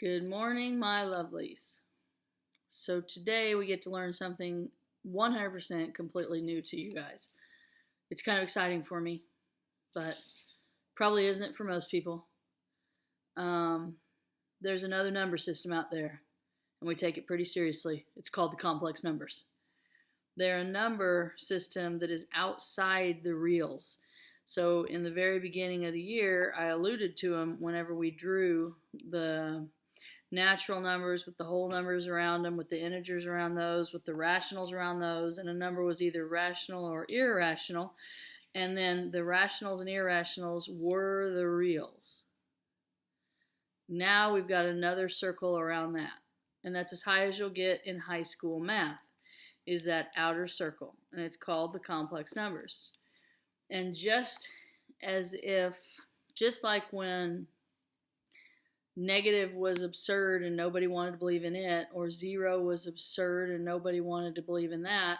Good morning, my lovelies. So today we get to learn something 100% completely new to you guys. It's kind of exciting for me, but probably isn't for most people. There's another number system out there, and we take it pretty seriously. It's called the complex numbers. They're a number system that is outside the reals. So in the very beginning of the year, I alluded to them whenever we drew the natural numbers with the whole numbers around them, with the integers around those, with the rationals around those, and a number was either rational or irrational, and then the rationals and irrationals were the reals. Now we've got another circle around that, and that's as high as you'll get in high school math, is that outer circle, and it's called the complex numbers. And just like when negative was absurd and nobody wanted to believe in it, or zero was absurd and nobody wanted to believe in that,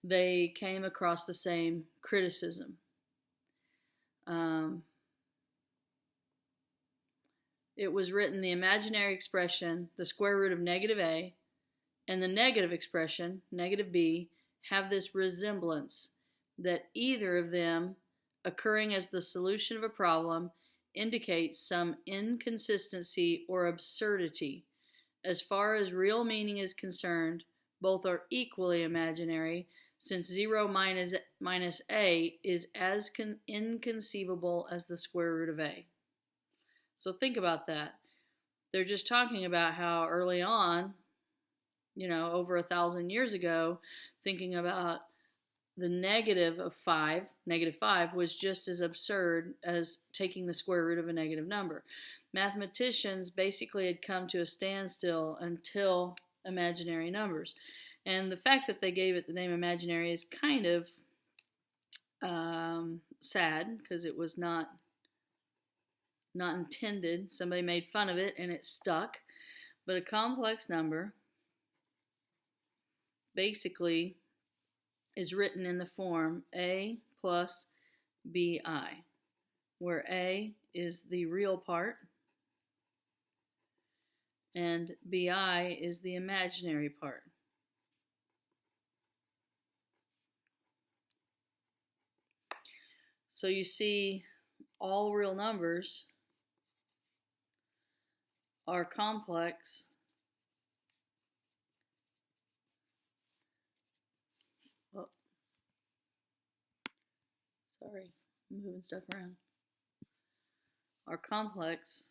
they came across the same criticism. It was written, the imaginary expression, the square root of negative a, and the negative expression, negative b, have this resemblance that either of them, occurring as the solution of a problem, indicates some inconsistency or absurdity. As far as real meaning is concerned, both are equally imaginary, since 0 minus a is as inconceivable as the square root of a. So think about that. They're just talking about how early on, over 1,000 years ago, thinking about the negative of 5, negative 5, was just as absurd as taking the square root of a negative number. Mathematicians basically had come to a standstill until imaginary numbers. And the fact that they gave it the name imaginary is kind of sad, because it was not intended. Somebody made fun of it and it stuck. But a complex number basically is written in the form a plus bi, where a is the real part and bi is the imaginary part. So you see, all real numbers are complex Sorry, I'm moving stuff around. Are complex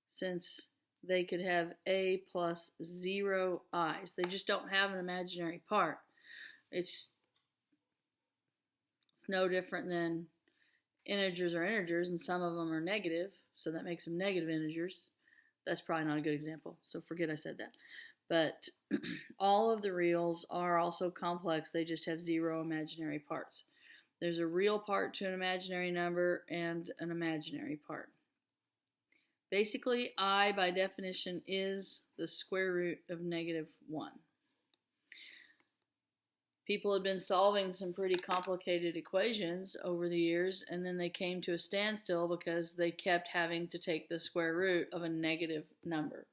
since they could have a plus 0 i's. They just don't have an imaginary part. It's no different than integers are integers, and some of them are negative, so that makes them negative integers. That's probably not a good example, so forget I said that. But all of the reals are also complex. They just have 0 imaginary parts. There's a real part to an imaginary number and an imaginary part. Basically, I, by definition, is the square root of negative 1. People had been solving some pretty complicated equations over the years, and then they came to a standstill because they kept having to take the square root of a negative number.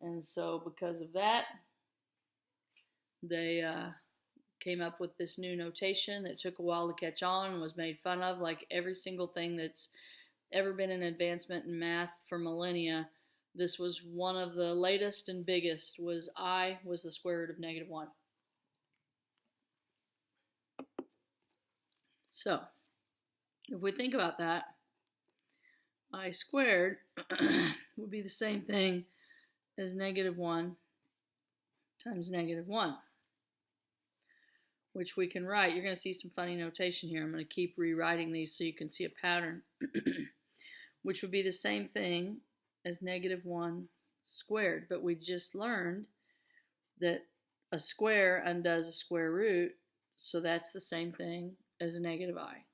And so because of that, they came up with this new notation that took a while to catch on and was made fun of, like every single thing that's ever been an advancement in math for millennia. This was one of the latest and biggest, was I was the square root of negative 1. So, if we think about that, I squared would be the same thing as negative 1 times negative 1. Which we can write. You're going to see some funny notation here. I'm going to keep rewriting these so you can see a pattern. Which would be the same thing as negative 1 squared. But we just learned that a square undoes a square root, so that's the same thing as a negative I.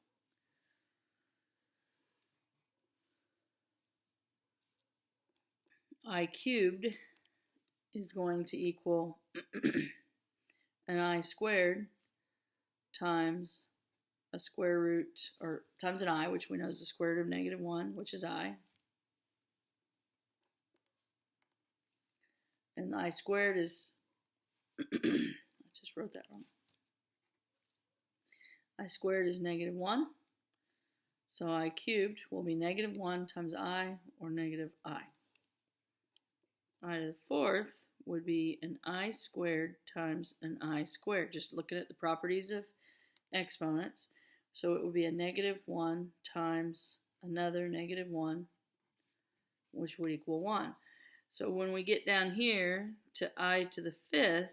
I cubed is going to equal an I squared times a square root, or times an I, which we know is the square root of negative 1, which is I, And I squared is, I just wrote that wrong. I squared is negative 1. So I cubed will be negative 1 times I, or negative I. I to the fourth would be an I squared times an I squared. Just looking at the properties of exponents. So it would be a negative 1 times another negative 1, which would equal 1. So when we get down here to I to the fifth,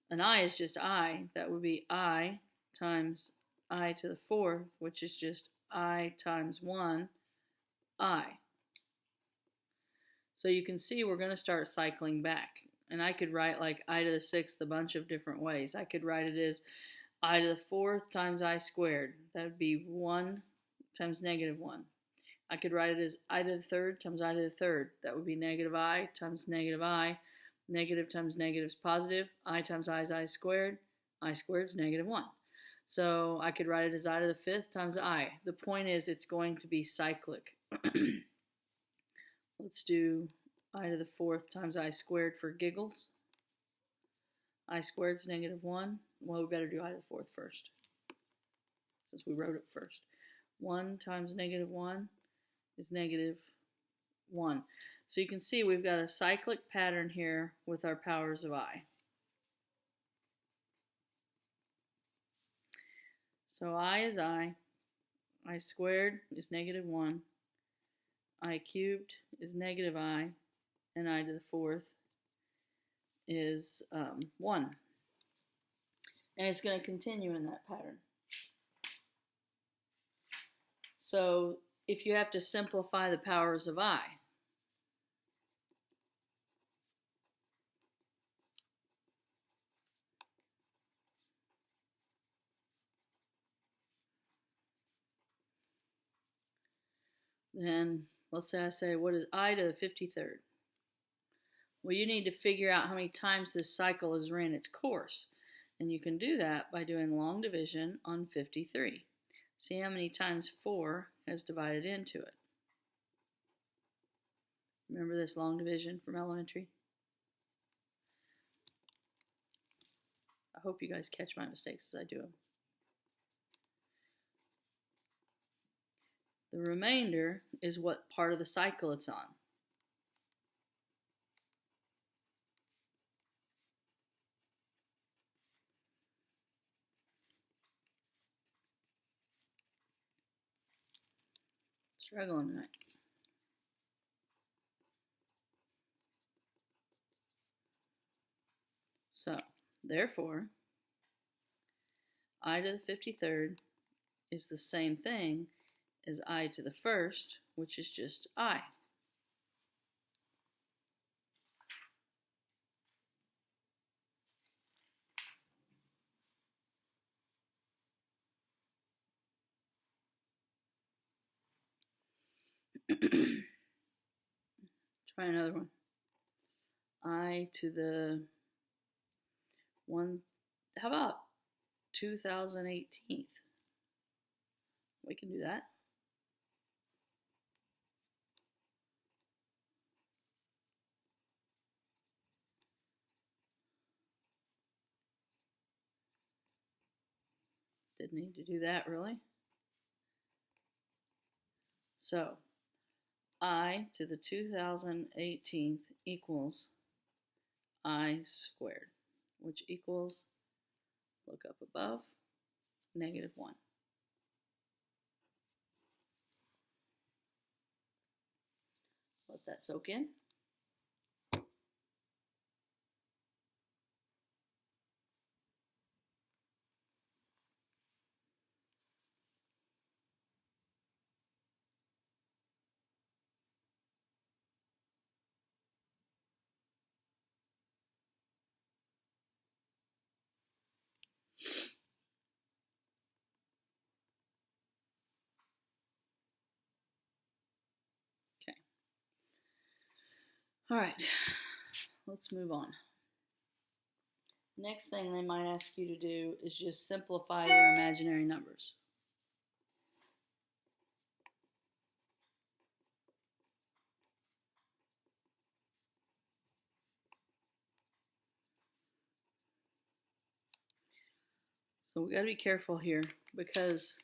an I is just I. That would be I times I to the fourth, which is just I times 1, I. So you can see we're going to start cycling back. And I could write like I to the sixth a bunch of different ways. I could write it as I to the fourth times I squared. That would be 1 times negative 1. I could write it as I to the third times I to the third. That would be negative I times negative I. Negative times negative is positive. I times I is I squared. I squared is negative 1. So I could write it as I to the fifth times I. The point is it's going to be cyclic. Let's do I to the fourth times I squared for giggles. I squared is negative 1. Well, we better do I to the fourth first, since we wrote it first. 1 times negative 1 is negative 1. So you can see we've got a cyclic pattern here with our powers of I. So I is I squared is negative 1, I cubed is negative I, and I to the fourth is 1. And it's going to continue in that pattern. So if you have to simplify the powers of I, then let's say I say, what is I to the 53rd? Well, you need to figure out how many times this cycle has ran its course. And you can do that by doing long division on 53. See how many times 4 has divided into it. Remember this long division from elementary? I hope you guys catch my mistakes as I do them. The remainder is what part of the cycle it's on. Struggling tonight. So, therefore, I to the 53rd is the same thing as I to the first, which is just I. Try another one. I to the 1, how about 2018th? We can do that. Didn't need to do that really. So I to the 2018th equals I squared, which equals, look up above, negative 1. Let that soak in. Okay. All right, let's move on. Next thing they might ask you to do is just simplify your imaginary numbers. So we got to be careful here, because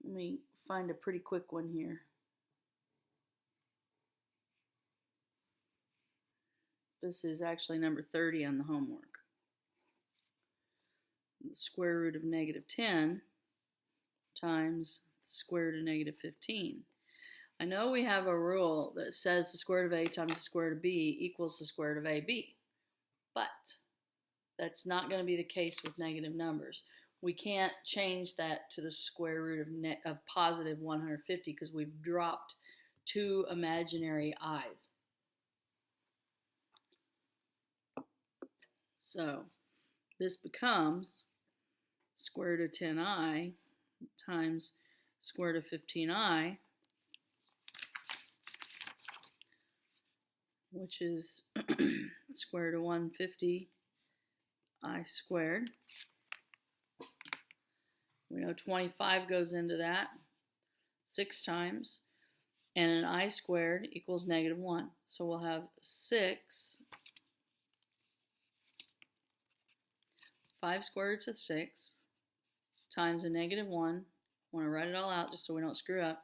let me find a pretty quick one here. This is actually number 30 on the homework. The square root of -10 times the square root of -15. I know we have a rule that says the square root of a times the square root of b equals the square root of ab, but that's not going to be the case with negative numbers. We can't change that to the square root of positive 150 because we've dropped two imaginary i's. So this becomes square root of 10i times square root of 15i, which is square root of 150 I squared. We know 25 goes into that 6 times, and an I squared equals -1. So we'll have 6, 5 square roots of 6 times a -1. I want to write it all out just so we don't screw up,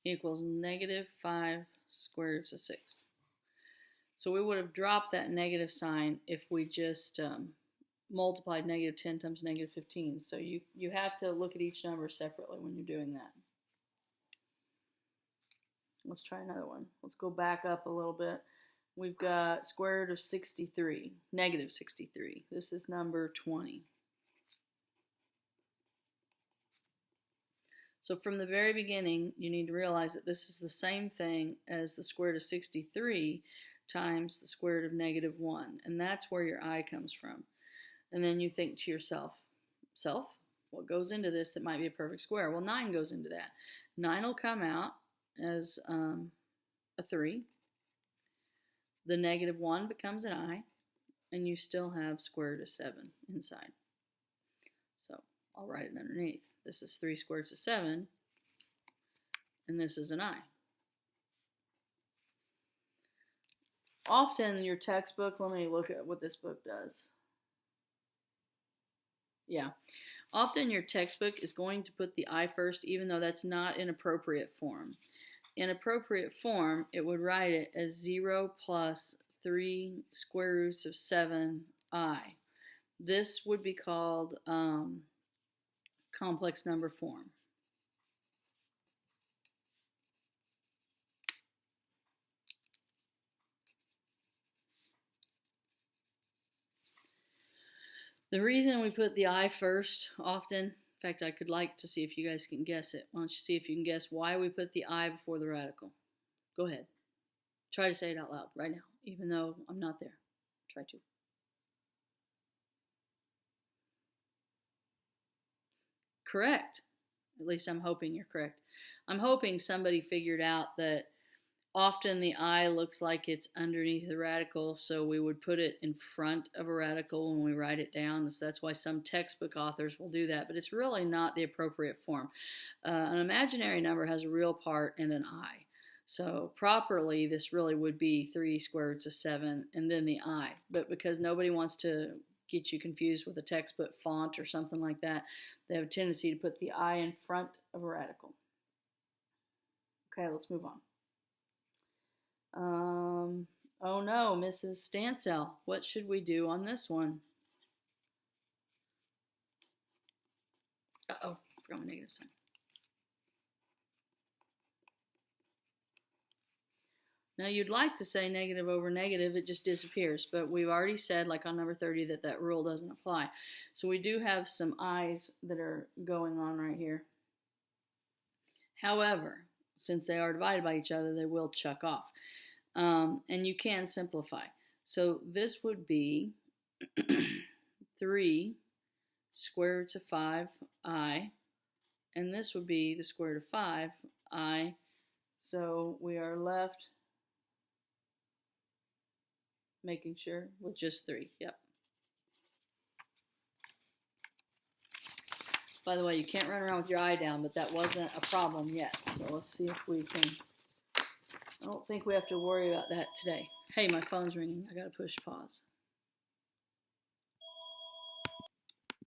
equals -5 square roots of 6. So we would have dropped that negative sign if we just multiplied -10 times -15. So you have to look at each number separately when you're doing that. Let's try another one. Let's go back up a little bit. We've got square root of 63, -63. This is number 20. So from the very beginning, you need to realize that this is the same thing as the square root of 63 times the square root of -1. And that's where your I comes from. And then you think to yourself, what goes into this that might be a perfect square? Well, 9 goes into that. 9 will come out as a 3. The -1 becomes an I, and you still have square root of 7 inside. So I'll write it underneath. This is 3 square roots of 7, and this is an I. Often your textbook, let me look at what this book does. Yeah, often your textbook is going to put the I first, even though that's not in appropriate form. In appropriate form, it would write it as 0 plus 3 square roots of 7i. This would be called complex number form. The reason we put the I first often, in fact, I could like to see if you guys can guess it. Why don't you see if you can guess why we put the I before the radical? Go ahead. Try to say it out loud right now, even though I'm not there. Try to. Correct. At least I'm hoping you're correct. I'm hoping somebody figured out that often the I looks like it's underneath the radical, so we would put it in front of a radical when we write it down. So that's why some textbook authors will do that, but it's really not the appropriate form. An imaginary number has a real part and an I. So properly, this really would be 3 square roots of 7 and then the I. But because nobody wants to get you confused with a textbook font or something like that, they have a tendency to put the I in front of a radical. Okay, let's move on. Oh no, Mrs. Stansell, what should we do on this one? Uh-oh, forgot my negative sign. Now you'd like to say negative over negative, it just disappears, but we've already said, like on number 30, that that rule doesn't apply. So we do have some i's that are going on right here. However, since they are divided by each other, they will chuck off. And you can simplify. So this would be 3 square roots of 5i, and this would be the square root of 5i. So we are left making sure with just 3. Yep. By the way, you can't run around with your eye down, but that wasn't a problem yet. So let's see if we can. I don't think we have to worry about that today. Hey, my phone's ringing. I gotta push pause.